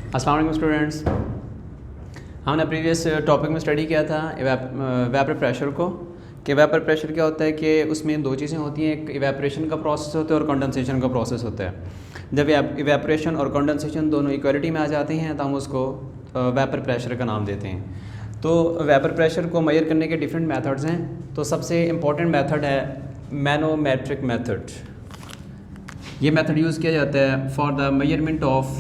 अस्सलाम वालेकुम स्टूडेंट्स। हमने प्रीवियस टॉपिक में स्टडी किया था वेपर प्रेशर को, कि वेपर प्रेशर क्या होता है कि उसमें दो चीज़ें होती हैं, एक इवेपोरेशन का प्रोसेस होता है और कंडेंसेशन का प्रोसेस होता है। जब इवेपोरेशन और कंडेंसेशन दोनों इक्वलिटी में आ जाते हैं तो हम उसको वेपर प्रेशर का नाम देते हैं। तो वेपर प्रेशर को मेजर करने के डिफरेंट मेथड्स हैं। तो सबसे इम्पॉर्टेंट मेथड है मैनोमेट्रिक मेथड। ये मेथड यूज़ किया जाता है for the measurement of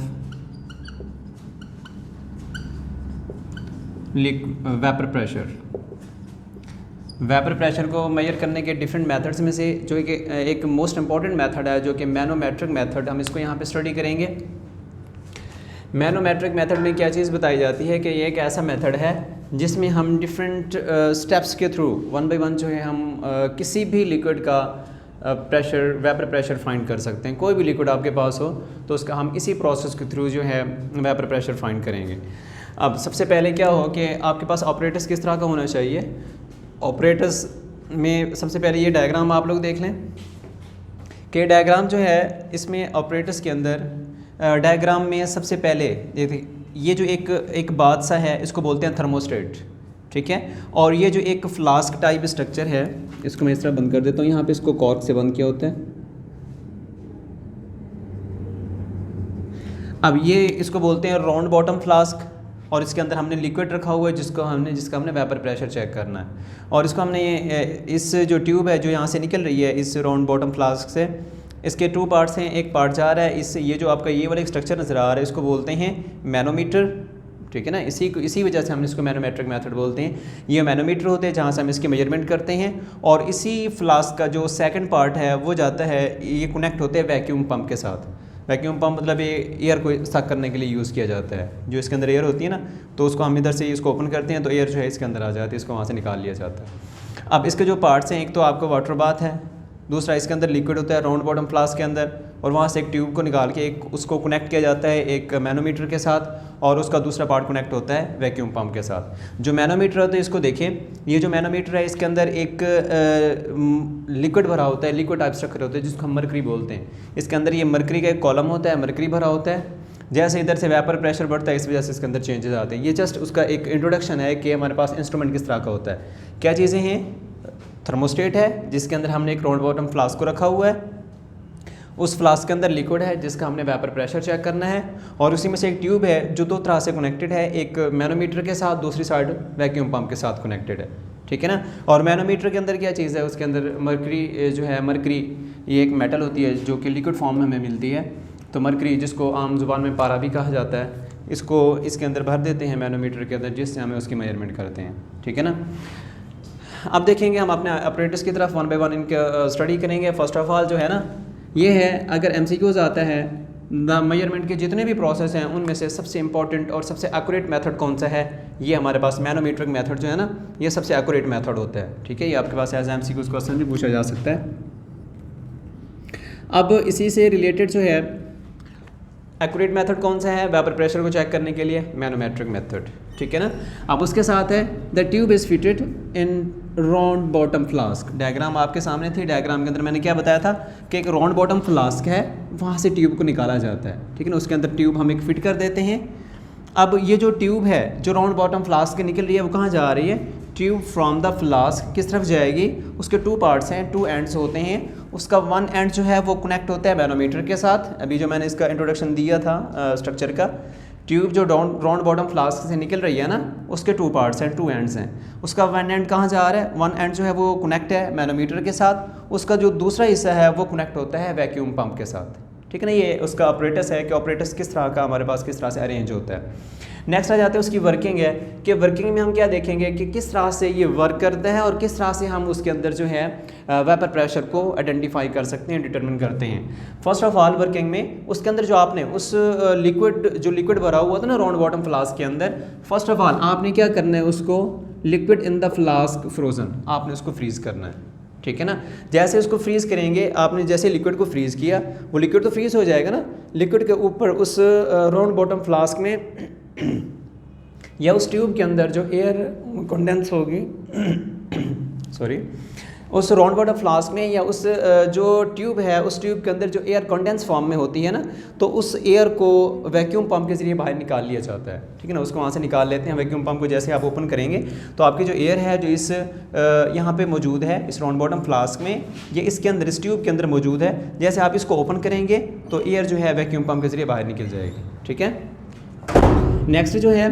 vapour pressure. Vapour pressure को मेजर करने के डिफरेंट मेथड्स में से जो कि एक मोस्ट इम्पॉर्टेंट मेथड है जो कि मैनोमेट्रिक मेथड, हम इसको यहाँ पे स्टडी करेंगे। मैनोमेट्रिक मेथड में क्या चीज़ बताई जाती है कि ये एक ऐसा मेथड है जिसमें हम डिफरेंट स्टेप्स के थ्रू वन बाय वन जो है हम किसी भी लिक्विड का प्रेशर, वेपर प्रेशर फाइंड कर सकते हैं। कोई भी लिक्विड आपके पास हो तो उसका हम इसी प्रोसेस के थ्रू जो है वेपर प्रेशर फाइंड करेंगे। अब सबसे पहले क्या हो कि आपके पास ऑपरेटर्स किस तरह का होना चाहिए। ऑपरेटर्स में सबसे पहले ये डायग्राम आप लोग देख लें कि डायग्राम जो है इसमें ऑपरेटर्स के अंदर डायग्राम में सबसे पहले ये जो एक बात सा है इसको बोलते हैं थर्मोस्टेट, ठीक है। और ये जो एक फ्लास्क टाइप स्ट्रक्चर है इसको मैं इस तरह बंद कर देता हूँ। यहाँ पे इसको कॉर्क से बंद किया होता है। अब ये इसको बोलते हैं राउंड बॉटम फ्लास्क और इसके अंदर हमने लिक्विड रखा हुआ है जिसका हमने वेपर प्रेशर चेक करना है। और इसको हमने इस जो ट्यूब है जो यहाँ से निकल रही है इस राउंड बॉटम फ्लास्क से, इसके टू पार्ट्स हैं। एक पार्ट जा रहा है इस ये जो आपका ये वाला एक स्ट्रक्चर नज़र आ रहा है इसको बोलते हैं मैनोमीटर, ठीक है ना। इसी वजह से हम इसको मैनोमेट्रिक मेथड बोलते हैं। ये मैनोमीटर होते हैं जहाँ से हम इसकी मेजरमेंट करते हैं। और इसी फ्लास्क का जो सेकंड पार्ट है वो जाता है, ये कनेक्ट होते हैं वैक्यूम पंप के साथ। वैक्यूम पंप मतलब ये एयर को सक करने के लिए यूज़ किया जाता है। जो इसके अंदर एयर होती है ना, तो उसको हम इधर से इसको ओपन करते हैं तो एयर जो है इसके अंदर आ जाती है, इसको वहाँ से निकाल लिया जाता है। अब इसके जो पार्ट्स हैं, एक तो आपका वाटर बाथ है, दूसरा इसके अंदर लिक्विड होता है राउंड बॉटम फ्लास्क के अंदर, और वहाँ से एक ट्यूब को निकाल के एक उसको कनेक्ट किया जाता है एक मैनोमीटर के साथ, और उसका दूसरा पार्ट कनेक्ट होता है वैक्यूम पंप के साथ। जो मैनोमीटर होता है इसको देखें, ये जो मैनोमीटर है इसके अंदर एक लिक्विड भरा होता है, लिक्विड टाइप स्ट्रक्चर होता है जिसको हम मरकरी बोलते हैं। इसके अंदर ये मरकरी का एक कॉलम होता है, मरकरी भरा होता है। जैसे इधर से वेपर प्रेशर बढ़ता है इस वजह से इसके अंदर चेंजेस आते हैं। ये जस्ट उसका एक इंट्रोडक्शन है कि हमारे पास इंस्ट्रूमेंट किस तरह का होता है। क्या चीज़ें हैं, थर्मोस्टेट है जिसके अंदर हमने एक राउंड बॉटम फ्लास्क को रखा हुआ है, उस फ्लास्क के अंदर लिक्विड है जिसका हमने वेपर प्रेशर चेक करना है, और उसी में से एक ट्यूब है जो दो तरह से कनेक्टेड है, एक मैनोमीटर के साथ, दूसरी साइड वैक्यूम पंप के साथ कनेक्टेड है, ठीक है ना। और मैनोमीटर के अंदर क्या चीज़ है, उसके अंदर मरकरी जो है, मरकरी ये एक मेटल होती है जो कि लिक्विड फॉर्म में हमें मिलती है। तो मरकरी जिसको आम जुबान में पारा भी कहा जाता है, इसको इसके अंदर भर देते हैं मैनोमीटर के अंदर, जिससे हमें उसकी मेजरमेंट करते हैं, ठीक है ना। अब देखेंगे हम अपने ऑपरेटर्स की तरफ वन बाय वन इनके स्टडी करेंगे। फर्स्ट ऑफ ऑल जो है ना ये है, अगर MCQs आता है द मेजरमेंट के जितने भी प्रोसेस हैं उनमें से सबसे इंपॉर्टेंट और सबसे एक्यूरेट मेथड कौन सा है, ये हमारे पास मैनोमीट्रिक मेथड जो है ना ये सबसे एक्यूरेट मेथड होता है, ठीक है। ये आपके पास एज MCQs क्वेश्चन भी पूछा जा सकता है। अब इसी से रिलेटेड जो है एक्यूरेट मेथड कौन सा है वेपर प्रेशर को चेक करने के लिए, मैनोमेट्रिक मेथड, ठीक है ना। अब उसके साथ है the tube is fitted in round bottom flask. Diagram आपके सामने थी, डायग्राम के अंदर मैंने क्या बताया था कि एक राउंड बॉटम फ्लास्क है, वहाँ से ट्यूब को निकाला जाता है, ठीक है ना। उसके अंदर ट्यूब हम एक फिट कर देते हैं। अब ये जो ट्यूब है जो राउंड बॉटम फ्लास्क निकल रही है वो कहाँ जा रही है, ट्यूब फ्रॉम द फ्लास्क किस तरफ जाएगी, उसके टू पार्ट्स हैं, टू एंड्स होते हैं। उसका वन एंड जो है वो कनेक्ट होता है मैनोमीटर के साथ। अभी जो मैंने इसका इंट्रोडक्शन दिया था स्ट्रक्चर का, ट्यूब जो राउंड बॉटम फ्लास्क से निकल रही है ना उसके टू पार्ट्स हैं, टू एंड्स हैं। उसका वन एंड कहाँ जा रहा है, वन एंड जो है वो कनेक्ट है मैनोमीटर के साथ, उसका जो दूसरा हिस्सा है वो कनेक्ट होता है वैक्यूम पंप के साथ, ठीक है ना। ये उसका ऑपरेटर्स है कि ऑपरेटर्स किस तरह का हमारे पास किस तरह से अरेंज होता है। नेक्स्ट आ जाते हैं उसकी वर्किंग है कि वर्किंग में हम क्या देखेंगे कि किस तरह से ये वर्क करता है और किस तरह से हम उसके अंदर जो है वेपर प्रेशर को आइडेंटिफाई कर सकते हैं, डिटरमिन करते हैं। फर्स्ट ऑफ ऑल वर्किंग में उसके अंदर जो आपने उस लिक्विड भरा हुआ था ना राउंड बॉटम फ्लास्क के अंदर, फर्स्ट ऑफ ऑल आपने क्या करना है, उसको liquid in the flask frozen आपने उसको फ्रीज़ करना है, ठीक है ना। जैसे उसको फ्रीज़ करेंगे, आपने जैसे लिक्विड को फ्रीज़ किया वो लिक्विड तो फ्रीज़ हो जाएगा ना, लिक्विड के ऊपर उस राउंड बॉटम फ्लास्क में या उस ट्यूब के अंदर जो एयर कंडेंस होगी सॉरी उस राउंड बॉटम फ्लास्क में या उस जो ट्यूब है उस ट्यूब के अंदर जो एयर कंडेंस फॉर्म में होती है ना, तो उस एयर को वैक्यूम पंप के ज़रिए बाहर निकाल लिया जाता है, ठीक है ना। उसको वहाँ से निकाल लेते हैं। वैक्यूम पंप को जैसे आप ओपन करेंगे तो आपकी जो एयर है जो इस यहाँ पे मौजूद है इस राउंड बॉटम फ्लास्क में, ये इसके अंदर इस ट्यूब के अंदर मौजूद है। जैसे आप इसको ओपन करेंगे तो एयर जो है वैक्यूम पंप के ज़रिए बाहर निकल जाएगी, ठीक है। नेक्स्ट जो है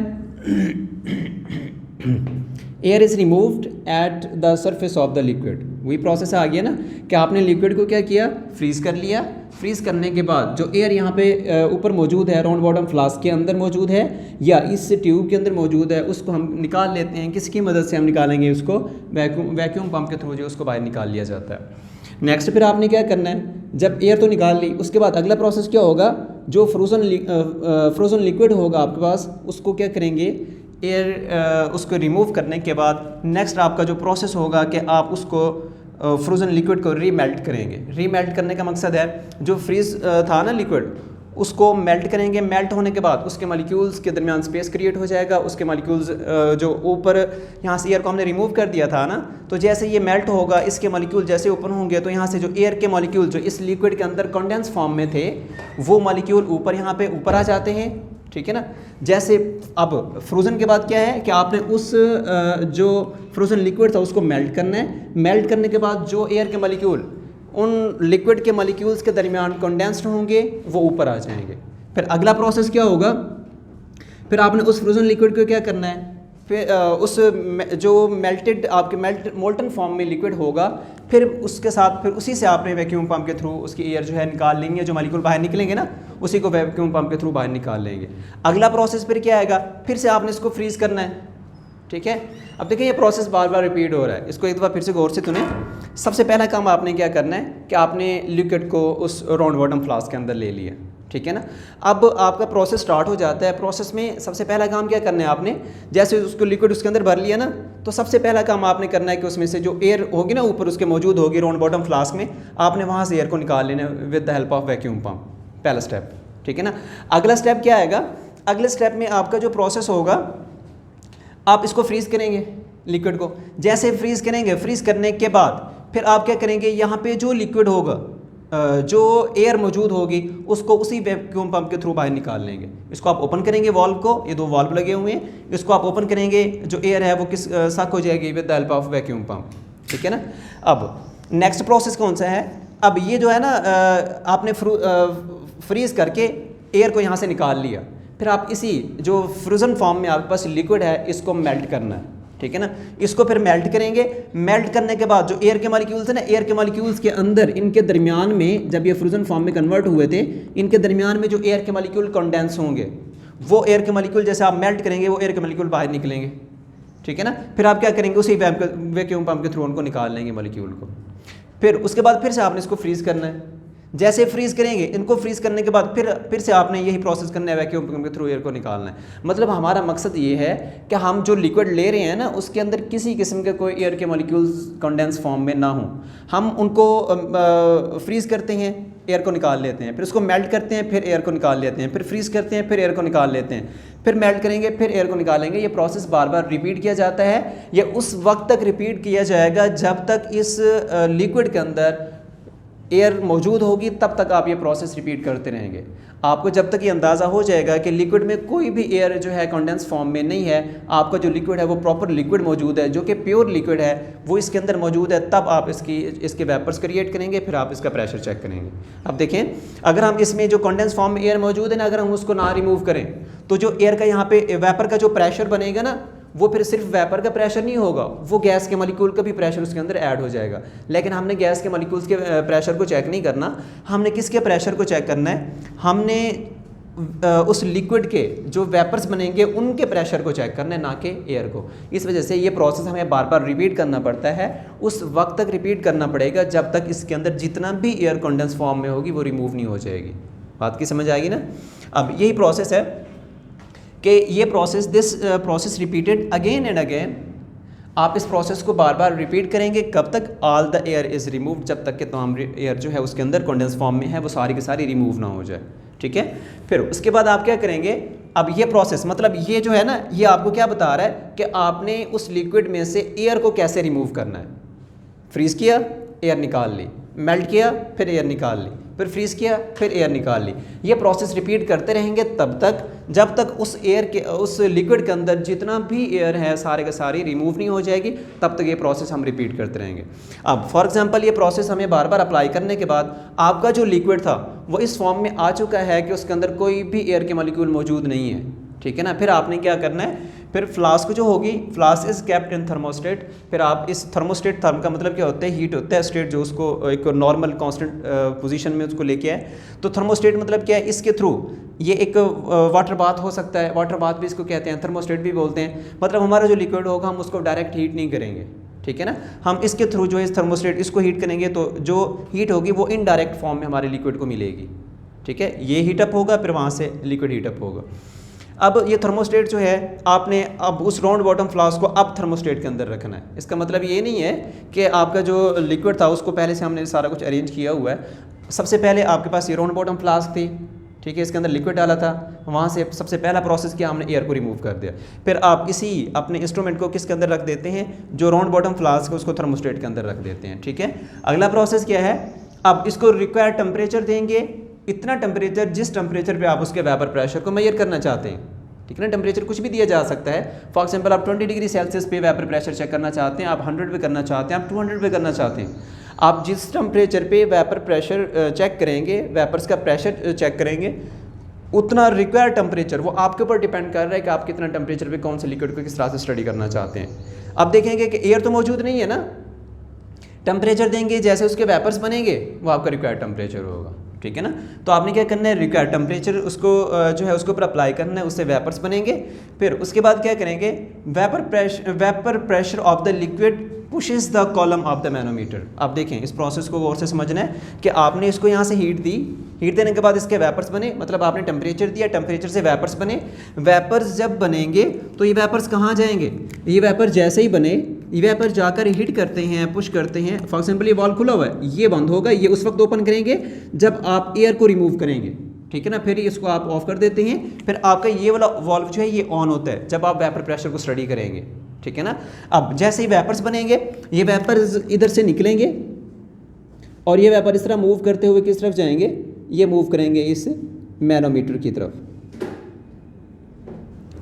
air is removed at the surface of the liquid. वही प्रोसेस आ गया ना कि आपने लिक्विड को क्या किया, फ्रीज़ कर लिया। फ्रीज़ करने के बाद जो एयर यहाँ पे ऊपर मौजूद है राउंड बॉटम फ्लास्क के अंदर मौजूद है या इस ट्यूब के अंदर मौजूद है, उसको हम निकाल लेते हैं। किसकी मदद से हम निकालेंगे उसको, वैक्यूम पंप के थ्रू जो उसको बाहर निकाल लिया जाता है। नेक्स्ट फिर आपने क्या करना है, जब एयर तो निकाल ली, उसके बाद अगला प्रोसेस क्या होगा, जो फ्रोज़न लिक्विड होगा आपके पास उसको क्या करेंगे, एयर उसको रिमूव करने के बाद नेक्स्ट आपका जो प्रोसेस होगा कि आप उसको फ्रोज़न लिक्विड को रीमेल्ट करेंगे। रीमेल्ट करने का मकसद है जो फ्रीज़ था ना लिक्विड उसको मेल्ट करेंगे। मेल्ट होने के बाद उसके मॉलिक्यूल्स के दरमियान स्पेस क्रिएट हो जाएगा। उसके मॉलिक्यूल्स जो ऊपर यहाँ से एयर को हमने रिमूव कर दिया था ना, तो जैसे ये मेल्ट होगा इसके मॉलिक्यूल जैसे ओपन होंगे तो यहाँ से जो एयर के मॉलिक्यूल जो इस लिक्विड के अंदर कंडेंस फॉर्म में थे वो मॉलिक्यूल ऊपर यहाँ पे ऊपर आ जाते हैं, ठीक है ना। जैसे अब फ्रोज़न के बाद क्या है कि आपने उस जो फ्रोज़न लिक्विड था उसको मेल्ट करना है। मेल्ट करने के बाद जो एयर के मॉलिक्यूल उन लिक्विड के मॉलिक्यूल्स के दरमियान कंडेंस्ड होंगे वो ऊपर आ जाएंगे। फिर अगला प्रोसेस क्या होगा, फिर आपने उस फ्रोज़न लिक्विड को क्या करना है, फिर उस जो मेल्टेड आपके मोल्टन फॉर्म में लिक्विड होगा फिर उसके साथ फिर उसी से आपने वैक्यूम पंप के थ्रू उसकी एयर जो है निकाल लेंगे। जो मॉलिक्यूल बाहर निकलेंगे ना उसी को वैक्यूम पंप के थ्रू बाहर निकाल लेंगे। अगला प्रोसेस फिर क्या आएगा, फिर से आपने इसको फ्रीज़ करना है, ठीक है। अब देखिए ये प्रोसेस बार बार रिपीट हो रहा है, इसको एक दफ़ा फिर से गौर से सुने। सबसे पहला काम आपने क्या करना है कि आपने लिक्विड को उस राउंड बॉटम फ्लास्क के अंदर ले लिया, ठीक है ना। अब आपका प्रोसेस स्टार्ट हो जाता है। प्रोसेस में सबसे पहला काम क्या करना है आपने, जैसे उसको लिक्विड उसके अंदर भर लिया ना, तो सबसे पहला काम आपने करना है कि उसमें से जो एयर होगी ना ऊपर उसके मौजूद होगी राउंड बॉटम फ्लास्क में, आपने वहाँ से एयर को निकाल लेना with the help of vacuum pump. पहला स्टेप, ठीक है ना। अगला स्टेप क्या आएगा, अगले स्टेप में आपका जो प्रोसेस होगा आप इसको फ्रीज़ करेंगे लिक्विड को। जैसे फ्रीज़ करेंगे, फ्रीज़ करने के बाद फिर आप क्या करेंगे, यहाँ पे जो लिक्विड होगा जो एयर मौजूद होगी उसको उसी वैक्यूम पंप के थ्रू बाहर निकाल लेंगे। इसको आप ओपन करेंगे वाल्व को, ये दो वाल्व लगे हुए हैं, इसको आप ओपन करेंगे, जो एयर है वो किस सक हो जाएगी with the help of vacuum pump, ठीक है ना। अब नेक्स्ट प्रोसेस कौन सा है, अब ये जो है ना आपने फ्रीज़ करके एयर को यहाँ से निकाल लिया, फिर आप इसी जो फ्रोज़न फॉर्म में आपके पास लिक्विड है इसको मेल्ट करना है, ठीक है ना। इसको फिर मेल्ट करेंगे। मेल्ट करने के बाद जो एयर के मॉलिक्यूल्स हैं ना, एयर के मॉलिक्यूल्स के अंदर इनके दरमियान में जब ये फ्रोज़न फॉर्म में कन्वर्ट हुए थे, इनके दरमियान में जो एयर के मॉलिक्यूल कंडेंस होंगे वो एयर के मॉलिक्यूल जैसे आप मेल्ट करेंगे वो एयर के मॉलिक्यूल बाहर निकलेंगे, ठीक है ना। फिर आप क्या करेंगे, उसी वैक्यूम पंप के थ्रू उनको निकाल लेंगे मॉलिक्यूल को। फिर उसके बाद फिर से आपने इसको फ्रीज़ करना है। जैसे फ्रीज़ करेंगे, इनको फ्रीज़ करने के बाद फिर से आपने यही प्रोसेस करना है, वैक्यूम पंप के थ्रू एयर को निकालना है। मतलब हमारा मकसद ये है कि हम जो लिक्विड ले रहे हैं ना उसके अंदर किसी किस्म के कोई एयर के मॉलिक्यूल्स कंडेंस फॉर्म में ना हो। हम उनको फ्रीज़ करते हैं, एयर को निकाल लेते हैं, फिर उसको मेल्ट करते हैं, फिर एयर को निकाल लेते हैं, फिर फ्रीज़ करते हैं, फिर एयर को निकाल लेते हैं, फिर मेल्ट करेंगे, फिर एयर को निकालेंगे। ये प्रोसेस बार बार रिपीट किया जाता है। ये उस वक्त तक रिपीट किया जाएगा जब तक इस लिक्विड के अंदर एयर मौजूद होगी, तब तक आप ये प्रोसेस रिपीट करते रहेंगे। आपको जब तक ये अंदाज़ा हो जाएगा कि लिक्विड में कोई भी एयर जो है कंडेंस फॉर्म में नहीं है, आपका जो लिक्विड है वो प्रॉपर लिक्विड मौजूद है, जो कि प्योर लिक्विड है वो इसके अंदर मौजूद है, तब आप इसके वेपर्स क्रिएट करेंगे, फिर आप इसका प्रेशर चेक करेंगे। अब देखें, अगर हम इसमें जो कंडेंस फॉर्म में एयर मौजूद है ना, अगर हम उसको ना रिमूव करें तो जो एयर का यहाँ पे वेपर का जो प्रेशर बनेगा ना, वो फिर सिर्फ वेपर का प्रेशर नहीं होगा, वो गैस के मॉलिक्यूल का भी प्रेशर उसके अंदर ऐड हो जाएगा। लेकिन हमने गैस के मॉलिक्यूल्स के प्रेशर को चेक नहीं करना, हमने किसके प्रेशर को चेक करना है, हमने उस लिक्विड के जो वेपर्स बनेंगे उनके प्रेशर को चेक करना है, ना कि एयर को। इस वजह से ये प्रोसेस हमें बार बार रिपीट करना पड़ता है। उस वक्त तक रिपीट करना पड़ेगा जब तक इसके अंदर जितना भी एयर कंडेंस फॉर्म में होगी वो रिमूव नहीं हो जाएगी। बात की समझ आएगी ना। अब यही प्रोसेस है कि ये this process repeated again and again. आप इस प्रोसेस को बार बार रिपीट करेंगे, कब तक, all the air is remove, जब तक कि तमाम एयर जो है उसके अंदर कंडेंस फॉर्म में है वो सारी की सारी रिमूव ना हो जाए, ठीक है। फिर उसके बाद आप क्या करेंगे, अब ये प्रोसेस मतलब ये जो है ना, ये आपको क्या बता रहा है कि आपने उस लिक्विड में से एयर को कैसे रिमूव करना है। फ्रीज़ किया, एयर निकाल ली, मेल्ट किया, फिर एयर निकाल ली, फिर फ्रीज़ किया, फिर एयर निकाल ली। ये प्रोसेस रिपीट करते रहेंगे तब तक जब तक उस एयर के उस लिक्विड के अंदर जितना भी एयर है सारे का सारी रिमूव नहीं हो जाएगी, तब तक ये प्रोसेस हम रिपीट करते रहेंगे। अब फॉर एग्जांपल ये प्रोसेस हमें बार बार अप्लाई करने के बाद आपका जो लिक्विड था वो इस फॉर्म में आ चुका है कि उसके अंदर कोई भी एयर के मॉलिक्यूल मौजूद नहीं है, ठीक है ना। फिर आपने क्या करना है, फिर फ्लास्क जो होगी, flask is kept in thermostat. फिर आप इस थर्मोस्टेट, थर्म का मतलब क्या होता है, हीट होता है, स्टेट जो उसको एक नॉर्मल कांस्टेंट पोजीशन में उसको लेके आए। तो थर्मोस्टेट मतलब क्या है, इसके थ्रू ये एक वाटर बाथ हो सकता है, वाटर बाथ भी इसको कहते हैं, थर्मोस्टेट भी बोलते हैं। मतलब हमारा जो लिक्विड होगा हम उसको डायरेक्ट हीट नहीं करेंगे, ठीक है ना, हम इसके थ्रू जो है इस थर्मोस्टेट इसको हीट करेंगे, तो जो हीट होगी वो इनडायरेक्ट फॉर्म में हमारे लिक्विड को मिलेगी, ठीक है। ये हीटअप होगा, फिर वहाँ से लिक्विड हीटअप होगा। अब ये थर्मोस्टेट जो है आपने अब उस राउंड बॉटम फ्लास्क को अब थर्मोस्टेट के अंदर रखना है। इसका मतलब ये नहीं है कि आपका जो लिक्विड था उसको पहले से हमने सारा कुछ अरेंज किया हुआ है। सबसे पहले आपके पास ये राउंड बॉटम फ्लास्क थी, ठीक है, इसके अंदर लिक्विड डाला था, वहाँ से सबसे पहला प्रोसेस किया हमने एयर को रिमूव कर दिया। फिर आप इसी अपने इंस्ट्रूमेंट को किसके अंदर रख देते हैं, जो राउंड बॉटम फ्लास्क है उसको थर्मोस्टेट के अंदर रख देते हैं, ठीक है। अगला प्रोसेस क्या है, अब इसको रिक्वायर्ड टेम्परेचर देंगे, इतना टेम्परेचर जिस टेम्परेचर पे आप उसके वेपर प्रेशर को मेजर करना चाहते हैं, ठीक है ना। टेम्परेचर कुछ भी दिया जा सकता है। फॉर एग्जांपल आप 20 डिग्री सेल्सियस पे वेपर प्रेशर चेक करना चाहते हैं, आप 100 पे करना चाहते हैं, आप 200 पे करना चाहते हैं। आप जिस टेम्परेचर पे वेपर प्रेशर चेक करेंगे, वेपर्स का प्रेशर चेक करेंगे, उतना रिक्वायर्ड टेम्परेचर वो आपके ऊपर डिपेंड कर रहा है कि आप कितना टेम्परेचर पे कौन से लिक्विड को किस तरह से स्टडी करना चाहते हैं। अब देखेंगे कि एयर तो मौजूद नहीं है ना, टेम्परेचर देंगे जैसे उसके वेपर्स बनेंगे वो आपका रिक्वायर्ड टेम्परेचर होगा, ठीक है ना। तो आपने क्या करना है, रिक्वायर्ड टेम्परेचर उसको जो है उसके ऊपर अप्लाई करना है, उससे वेपर्स बनेंगे। फिर उसके बाद क्या करेंगे, vapour pressure of the liquid pushes the column of the manometer. आप देखें इस प्रोसेस को गौर से समझना है कि आपने इसको यहाँ से हीट दी, हीट देने के बाद इसके वेपर्स बने, मतलब आपने टेम्परेचर दिया, टेम्परेचर से वेपर्स बने। वेपर्स जब बनेंगे तो ये वेपर्स कहाँ जाएंगे, ये वेपर जैसे ही बने ये वेपर जाकर हिट करते हैं, पुश करते हैं। फॉर एग्जांपल ये वॉल्व खुला हुआ है, ये बंद होगा, ये उस वक्त ओपन करेंगे जब आप एयर को रिमूव करेंगे, ठीक है ना। फिर इसको आप ऑफ कर देते हैं, फिर आपका ये वाला वॉल्व जो है ये ऑन होता है जब आप वेपर प्रेशर को स्टडी करेंगे, ठीक है ना। अब जैसे ही वेपर्स बनेंगे ये वेपर्स इधर से निकलेंगे और ये वेपर इस तरह मूव करते हुए किस तरफ जाएंगे, ये मूव करेंगे इस मैनोमीटर की तरफ,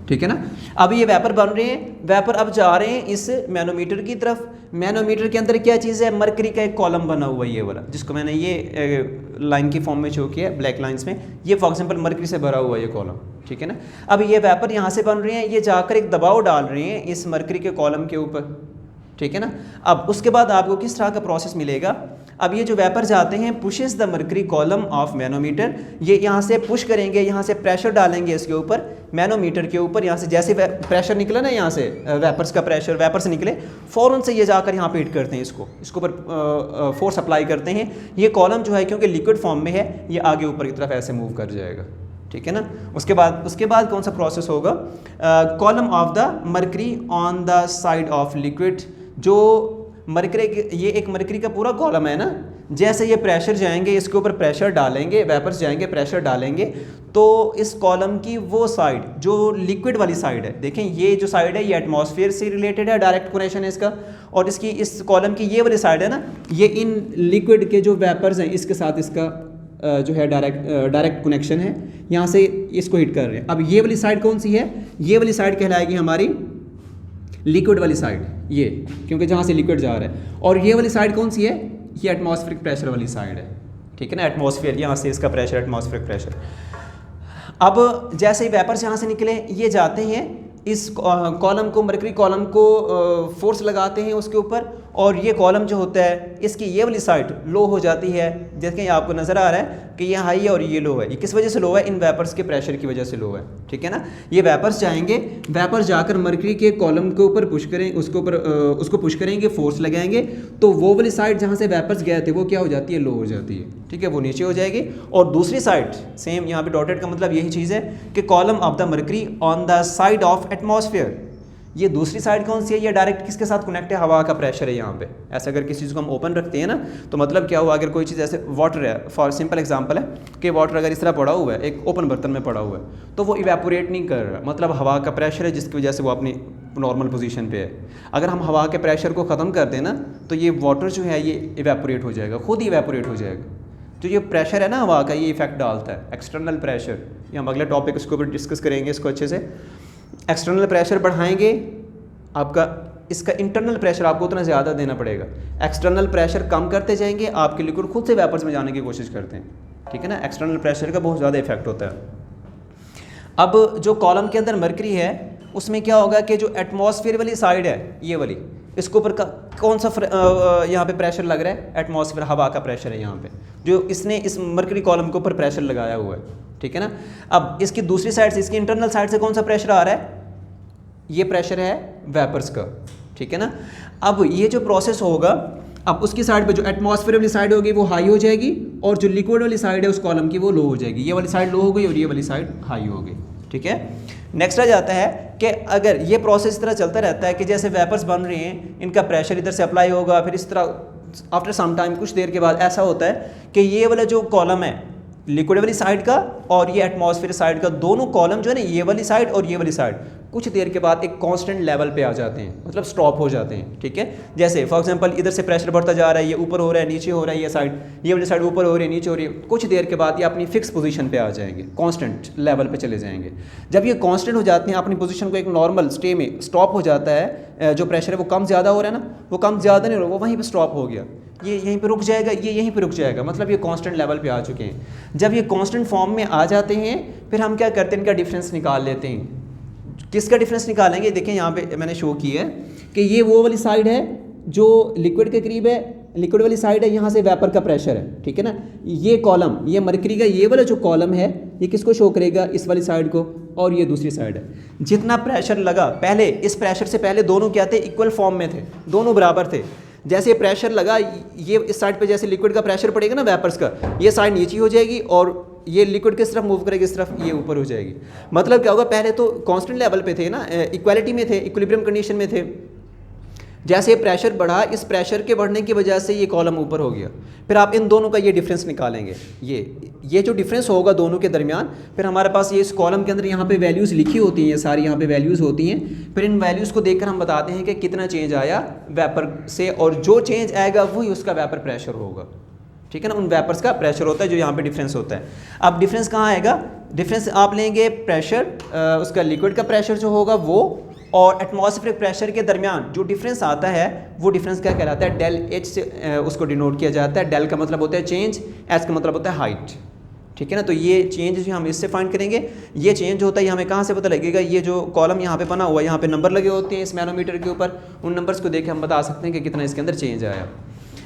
ठीक है ना। अब ये वेपर बन रहे हैं, वेपर अब जा रहे हैं इस मैनोमीटर की तरफ। मैनोमीटर के अंदर क्या चीज़ है, मरकरी का एक कॉलम बना हुआ है, ये वाला जिसको मैंने ये लाइन की फॉर्म में शो किया है ब्लैक लाइंस में, ये फॉर एग्जांपल मरकरी से भरा हुआ है ये कॉलम, ठीक है ना। अब ये वेपर यहाँ से बन रहे हैं, ये जाकर एक दबाव डाल रहे हैं इस मरकरी के कॉलम के ऊपर, ठीक है ना। अब उसके बाद आपको किस तरह का प्रोसेस मिलेगा, अब ये जो वेपर जाते हैं pushes the mercury column of manometer, ये यहाँ से पुश करेंगे, यहाँ से प्रेशर डालेंगे इसके ऊपर, मैनोमीटर के ऊपर। यहाँ से जैसे प्रेशर निकला ना, यहाँ से वेपर्स का प्रेशर, वेपर से निकले फ़ौरन से ये जाकर यहाँ पे हिट करते हैं, इसको ऊपर फोर्स अप्लाई करते हैं। ये कॉलम जो है क्योंकि लिक्विड फॉर्म में है, ये आगे ऊपर की तरफ ऐसे मूव कर जाएगा, ठीक है ना। उसके बाद कौन सा प्रोसेस होगा, column of the mercury on the side of liquid. जो मरकरी, ये एक मरकरी का पूरा कॉलम है ना, जैसे ये प्रेशर जाएंगे इसके ऊपर प्रेशर डालेंगे, वेपर्स जाएंगे प्रेशर डालेंगे, तो इस कॉलम की वो साइड जो लिक्विड वाली साइड है, देखें ये जो साइड है ये एटमॉस्फेयर से रिलेटेड है, डायरेक्ट कनेक्शन है इसका, और इसकी इस कॉलम की ये वाली साइड है ना, ये इन लिक्विड के जो वेपर्स हैं इसके साथ इसका जो है डायरेक्ट कनेक्शन है, यहाँ से इसको हिट कर रहे हैं। अब ये वाली साइड कौन सी है, ये वाली साइड कहलाएगी हमारी लिक्विड वाली साइड, ये क्योंकि जहाँ से लिक्विड जा रहा है। और ये वाली साइड कौन सी है, ये एटमॉस्फेरिक प्रेशर वाली साइड है, ठीक है ना। एटमॉस्फेयर, यहाँ से इसका प्रेशर एटमॉस्फेरिक प्रेशर। अब जैसे ही वेपर्स यहाँ से निकले, ये जाते हैं इस कॉलम को, मरकरी कॉलम को फोर्स लगाते हैं उसके ऊपर, और ये कॉलम जो होता है इसकी ये वाली साइड लो हो जाती है। देखें आपको नज़र आ रहा है कि ये हाई है और ये लो है। ये किस वजह से लो है, इन वेपर्स के प्रेशर की वजह से लो है, ठीक है ना। ये वेपर्स जाएंगे, वेपर जाकर मरकरी के कॉलम के ऊपर पुश करें, उसको पुश करेंगे, फोर्स लगाएंगे, तो वो वाली साइड जहाँ से वेपर्स गए थे वो क्या हो जाती है, लो हो जाती है, ठीक है, वो नीचे हो जाएगी। और दूसरी साइड सेम, यहाँ पे डॉटेड का मतलब यही चीज़ है कि column of the mercury on the side of atmosphere, ये दूसरी साइड कौन सी है, ये डायरेक्ट किसके साथ कनेक्ट है, हवा का प्रेशर है यहाँ पे। ऐसे अगर किसी चीज़ को हम ओपन रखते हैं ना तो मतलब क्या हुआ, अगर कोई चीज़ ऐसे वाटर है, फॉर सिंपल एग्जांपल है कि वाटर अगर इस तरह पड़ा हुआ है, एक ओपन बर्तन में पड़ा हुआ है, तो वो इवेपोरेट नहीं कर रहा, मतलब हवा का प्रेशर है जिसकी वजह से वो अपनी नॉर्मल पोजीशन पे है। अगर हम हवा के प्रेशर को ख़त्म कर दें ना तो ये वाटर जो है ये इवेपोरेट हो जाएगा, खुद ही इवेपोरेट हो जाएगा। तो ये प्रेशर है ना हवा का, ये इफेक्ट डालता है एक्सटर्नल प्रेशर। ये हम अगले टॉपिक इसके ऊपर डिस्कस करेंगे इसको अच्छे से। एक्सटर्नल प्रेशर बढ़ाएंगे, आपका इसका इंटरनल प्रेशर आपको उतना ज़्यादा देना पड़ेगा। एक्सटर्नल प्रेशर कम करते जाएंगे, आपके लिक्विड खुद से वेपर्स में जाने की कोशिश करते हैं, ठीक है ना। एक्सटर्नल प्रेशर का बहुत ज़्यादा इफेक्ट होता है। अब जो कॉलम के अंदर मरकरी है उसमें क्या होगा कि जो एटमॉस्फेयर वाली साइड है, ये वाली, इसके ऊपर कौन सा यहाँ पे प्रेशर लग रहा है, एटमॉस्फेयर, हवा का प्रेशर है यहाँ पे, जो इसने इस मरकरी कॉलम के ऊपर प्रेशर लगाया हुआ है, ठीक है ना। अब इसकी दूसरी साइड से, इसकी इंटरनल साइड से कौन सा प्रेशर आ रहा है, ये प्रेशर है वेपर्स का, ठीक है ना। अब ये जो प्रोसेस होगा, अब उसकी साइड पे जो एटमॉस्फेयर वाली साइड होगी वो हाई हो जाएगी और जो लिक्विड वाली साइड है उस कॉलम की वो लो हो जाएगी। ये वाली साइड लो हो गई और ये वाली साइड हाई हो गई, ठीक है। नेक्स्ट आ जाता है कि अगर ये प्रोसेस इस तरह चलता रहता है कि जैसे वेपर्स बन रहे हैं, इनका प्रेशर इधर से अप्लाई होगा, फिर इस तरह आफ्टर सम टाइम, कुछ देर के बाद ऐसा होता है कि ये वाला जो कॉलम है लिक्विड वाली साइड का और ये एटमॉस्फेयर साइड का, दोनों कॉलम जो है ना, ये वाली साइड और ये वाली साइड, कुछ देर के बाद एक कांस्टेंट लेवल पे आ जाते हैं, मतलब स्टॉप हो जाते हैं, ठीक है। जैसे फॉर एग्जांपल इधर से प्रेशर बढ़ता जा रहा है, ये ऊपर हो रहा है, नीचे हो रहा है, ये साइड, ये वाली साइड ऊपर हो रही है, नीचे हो रही है, कुछ देर के बाद ये अपनी फिक्स पोजीशन पे आ जाएंगे, कांस्टेंट लेवल पे चले जाएंगे। जब ये कांस्टेंट हो जाते हैं, अपनी पोजीशन को एक नॉर्मल स्टे में स्टॉप हो जाता है, जो प्रेशर है वो कम ज़्यादा हो रहा है ना, वो कम ज़्यादा नहीं हो रहा, वो वहीं पर स्टॉप हो गया, ये यहीं पे रुक जाएगा, ये यहीं पे रुक जाएगा, मतलब ये कांस्टेंट लेवल पे आ चुके हैं। जब ये कांस्टेंट फॉर्म में आ जाते हैं फिर हम क्या करते हैं, इनका डिफरेंस निकाल लेते हैं। किसका डिफरेंस निकालेंगे, देखें यहाँ पे मैंने शो की है कि ये वो वाली साइड है जो लिक्विड के करीब है, लिक्विड वाली साइड है, यहाँ से वेपर का प्रेशर है, ठीक है ना। ये कॉलम, ये मरकरी का ये वाला जो कॉलम है ये किसको शो करेगा, इस वाली साइड को, और ये दूसरी साइड है। जितना प्रेशर लगा पहले, इस प्रेशर से पहले दोनों क्या थे, इक्वल फॉर्म में थे, दोनों बराबर थे। जैसे प्रेशर लगा, ये इस साइड पे जैसे लिक्विड का प्रेशर पड़ेगा ना वेपर्स का, ये साइड नीचे हो जाएगी और ये लिक्विड किस तरफ मूव करेगी, इस तरफ, ये ऊपर हो जाएगी। मतलब क्या होगा, पहले तो कांस्टेंट लेवल पे थे ना, इक्वालिटी में थे, इक्विलिब्रियम कंडीशन में थे। जैसे प्रेशर बढ़ा, इस प्रेशर के बढ़ने की वजह से ये कॉलम ऊपर हो गया। फिर आप इन दोनों का ये डिफरेंस निकालेंगे, ये जो डिफरेंस होगा दोनों के दरमियान, फिर हमारे पास ये इस कॉलम के अंदर यहाँ पे वैल्यूज़ लिखी होती हैं, ये सारी यहाँ पे वैल्यूज़ होती हैं। फिर इन वैल्यूज़ को देखकर हम बताते हैं कि कितना चेंज आया वेपर से, और जो चेंज आएगा वही उसका वेपर प्रेशर होगा, ठीक है ना। उन वेपर्स का प्रेशर होता है जो यहाँ पे डिफरेंस होता है। अब डिफरेंस कहाँ आएगा, डिफरेंस आप लेंगे प्रेशर, उसका लिक्विड का प्रेशर जो होगा वो, और एटमॉस्फेरिक प्रेशर के दरमियान जो डिफरेंस आता है वो डिफरेंस क्या कहलाता है, डेल एच से उसको डिनोट किया जाता है। डेल का मतलब होता है चेंज, एच का मतलब होता है हाइट, ठीक है ना। तो ये चेंज जो हम इससे फाइंड करेंगे, ये चेंज होता है, ये हमें कहाँ से पता लगेगा, ये जो कॉलम यहाँ पे बना हुआ है, यहाँ पे नंबर लगे होते हैं इस मैनोमीटर के ऊपर, उन नंबर्स को देख के हम बता सकते हैं कि कितना इसके अंदर चेंज आया।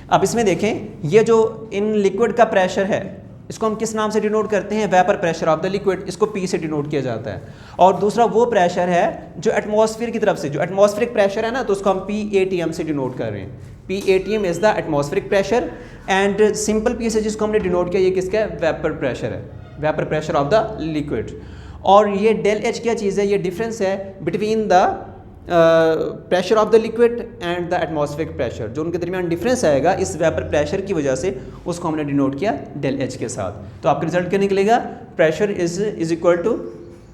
अब इसमें देखें, ये जो इन लिक्विड का प्रेशर है इसको हम किस नाम से डिनोट करते हैं, vapour pressure of the liquid, इसको पी से डिनोट किया जाता है। और दूसरा वो प्रेशर है जो एटमॉस्फेयर की तरफ से, जो एटमॉस्फेरिक प्रेशर है ना, तो उसको हम PATM से डिनोट कर रहे हैं। PATM is the atmospheric pressure, and simple P से जिसको हमने डिनोट किया, ये किसका है, वेपर प्रेशर है, vapour pressure of the liquid. और ये डेल एच क्या चीज़ है, ये डिफरेंस है between the pressure of the liquid and the atmospheric pressure, जो उनके दरमियान डिफरेंस आएगा इस वेपर प्रेशर की वजह से, उसको हमने डिनोट किया डेल एच के साथ। तो आपका रिजल्ट क्या निकलेगा, pressure is equal to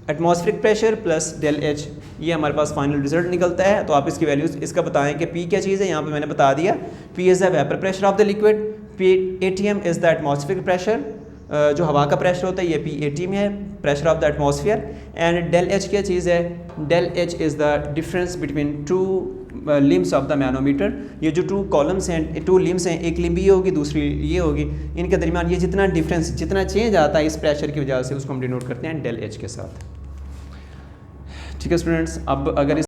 atmospheric pressure plus del H, ये हमारे पास फाइनल रिजल्ट निकलता है। तो आप इसकी वैल्यूज़ इसका बताएं कि पी क्या चीज़ है, यहाँ पे मैंने बता दिया, P is the vapour pressure of the liquid, PATM is the atmospheric pressure, जो हवा का प्रेशर होता है, ये PATM है, pressure of the atmosphere. And del H क्या चीज़ है, del H is the difference between two limbs of the manometer. ये जो टू कॉलम्स हैं, टू लिम्स हैं, एक लिम्ब ये होगी, दूसरी ये होगी, इनके दरमियान ये जितना डिफरेंस, जितना चेंज आता है इस प्रेशर की वजह से, उसको हम डिनोट करते हैं डेल एच के साथ, ठीक है स्टूडेंट्स। अब अगर